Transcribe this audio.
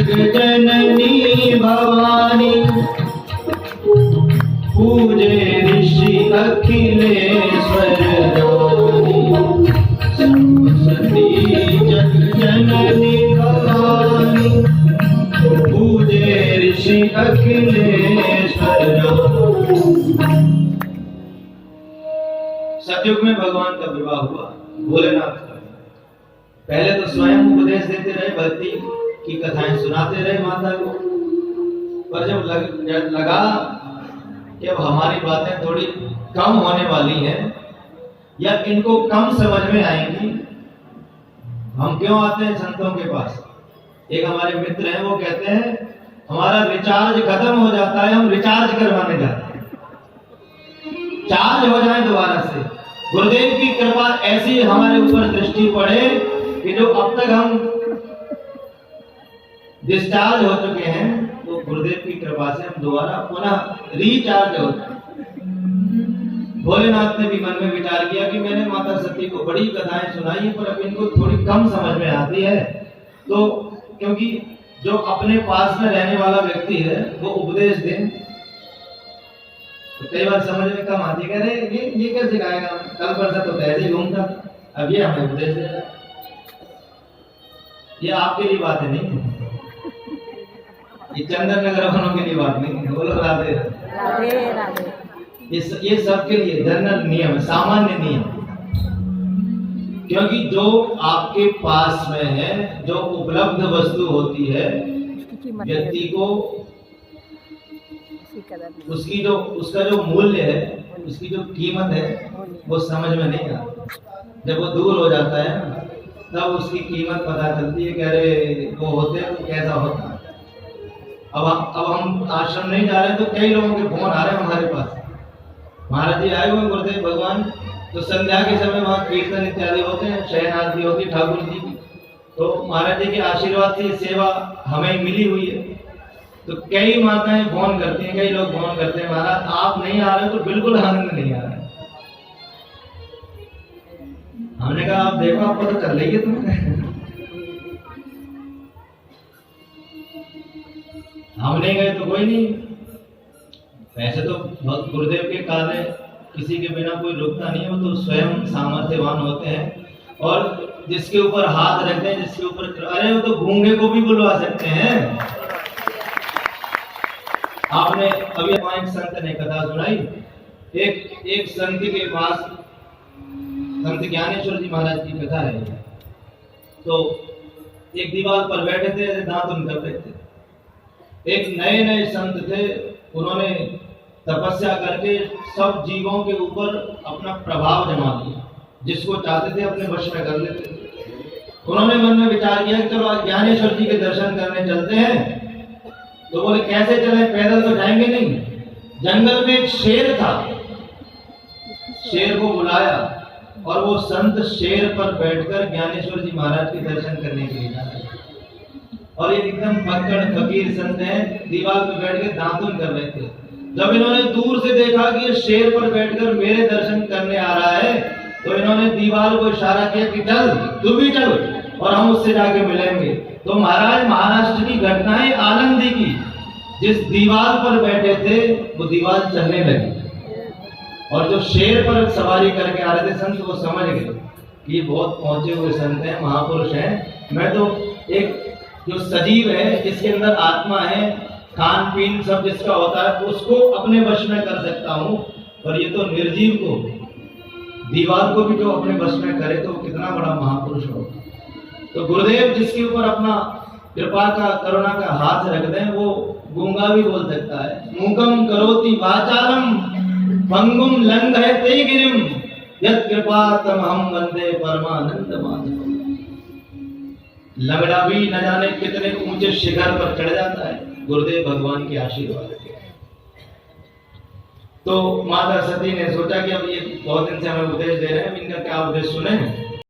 जग जननी भवानी, पूजे ऋषि अखिलेश्वर ज्ञानी। सरस्वती जग जननी भवानी, पूजे ऋषि अखिलेश्वर ज्ञानी। सतयुग में भगवान का विवाह हुआ भोलेनाथ का। पहले तो स्वयं उपदेश देते रहे, भक्ति की कथाएं सुनाते रहे माता को, पर जब लगा कि अब हमारी बातें थोड़ी कम होने वाली हैं या इनको कम समझ में आएंगी, हम क्यों आते हैं संतों के पास। एक हमारे मित्र हैं, वो कहते हैं हमारा रिचार्ज खत्म हो जाता है, हम रिचार्ज करवाने जाते हैं, चार्ज हो जाए दोबारा से। गुरुदेव की कृपा ऐसी हमारे ऊपर दृष्टि पड़े कि जो अब तक हम डिस्चार्ज हो चुके हैं, तो गुरुदेव की कृपा से हम दोबारा पुनः रिचार्ज होते हैं। भोलेनाथ ने भी मन में विचार किया कि मैंने माता सती को बड़ी कथाएं सुनाई है, पर अब इनको थोड़ी कम समझ में आती है। तो क्योंकि जो अपने पास में रहने वाला व्यक्ति है वो उपदेश दे, तो कई बार समझ में कम आती है। कह रहे ये क्या सिखाएगा, कल परसों तो ऐसे ही घूमता, अब ये हमें उपदेश दे रहा है। ये आपके लिए बात है, नहीं है, ये चंदन नगर वालों के लिए बात नहीं है। बोलो राधे राधे राधे। ये सबके लिए जनरल नियम है, सामान्य नियम। क्योंकि जो आपके पास में है, जो उपलब्ध वस्तु होती है, व्यक्ति को उसका जो मूल्य है, उसकी जो कीमत है, वो समझ में नहीं आता। जब वो दूर हो जाता है तब उसकी कीमत पता चलती है कि अरे वो होते तो कैसा होता। अब हम आश्रम नहीं जा रहे तो कई लोगों के फोन आ रहे हैं हमारे पास, महाराज जी आए हुए गुरुदेव भगवान, तो संध्या के समय वहाँ कीर्तन इत्यादि होते हैं, शयन आरती होती है ठाकुर जी की, तो महाराज जी के आशीर्वाद से सेवा हमें मिली हुई है। तो कई माताएं फोन करती हैं, कई लोग फोन करते हैं, महाराज आप नहीं आ रहे तो बिल्कुल आनंद नहीं आ रहा है। हमने कहा आप देखो, आपको तो चल रही है तुम्हें। हम नहीं गए तो कोई नहीं। वैसे तो गुरुदेव के कार्य किसी के बिना कोई रुकता नहीं है, वो तो स्वयं सामर्थ्यवान होते हैं, और जिसके ऊपर हाथ रखते हैं, जिसके ऊपर, अरे वो तो गूंगे को भी बुलवा सकते हैं। आपने अभी एक संत ने कथा सुनाई, एक संत के पास, संत ज्ञानेश्वर जी महाराज की कथा है। तो एक दीवार पर बैठे थे, दातुन कर रहे थे। एक नए संत थे, उन्होंने तपस्या करके सब जीवों के ऊपर अपना प्रभाव जमा दिया, जिसको चाहते थे अपने वश में कर लेते थे। उन्होंने मन में विचार किया कि चलो आज ज्ञानेश्वर जी के दर्शन करने चलते हैं। तो बोले कैसे चले, पैदल तो जाएंगे नहीं। जंगल में एक शेर था, शेर को बुलाया और वो संत शेर पर बैठकर ज्ञानेश्वर जी महाराज के दर्शन करने के लिए जा रहे थे। और ये एकदम पक्कड़ फकीर संत हैं, दीवार पर बैठ के दातुन कर रहे थे। जब इन्होंने दूर से देखा कि ये शेर पर बैठकर मेरे दर्शन करने आ रहा है, तो इन्होंने दीवार को इशारा किया कि चल तू भी चल और हम उससे जाके मिलेंगे। तो महाराज महाराष्ट्र की घटनाएं आनंदी की, जिस दीवार पर बैठे थे वो दीवार चलने लगी, और जो शेर पर सवारी करके आ रहे थे संत, वो समझ गए कि ये बहुत पहुंचे हुए संत हैं, महापुरुष हैं। मैं तो एक जो सजीव है, जिसके अंदर आत्मा है, खान पीन सब जिसका होता है, उसको अपने वश में कर सकता हूँ, और ये तो निर्जीव को, दीवार को भी जो अपने वश में करे तो कितना बड़ा महापुरुष होगा। तो गुरुदेव जिसके ऊपर अपना कृपा का, करुणा का हाथ रख दें, वो गूंगा भी बोल सकता है। मूकम करोति वाचालम पंगुम लंघयते गिरिम यत् कृपातम हम वंदे परमानंद माधवम। लंगड़ा भी न जाने कितने ऊंचे शिखर पर चढ़ जाता है गुरुदेव भगवान के आशीर्वाद से। तो माता सती ने सोचा कि अब ये बहुत दिन से हमें उपदेश दे रहे हैं, इनका क्या उपदेश सुने।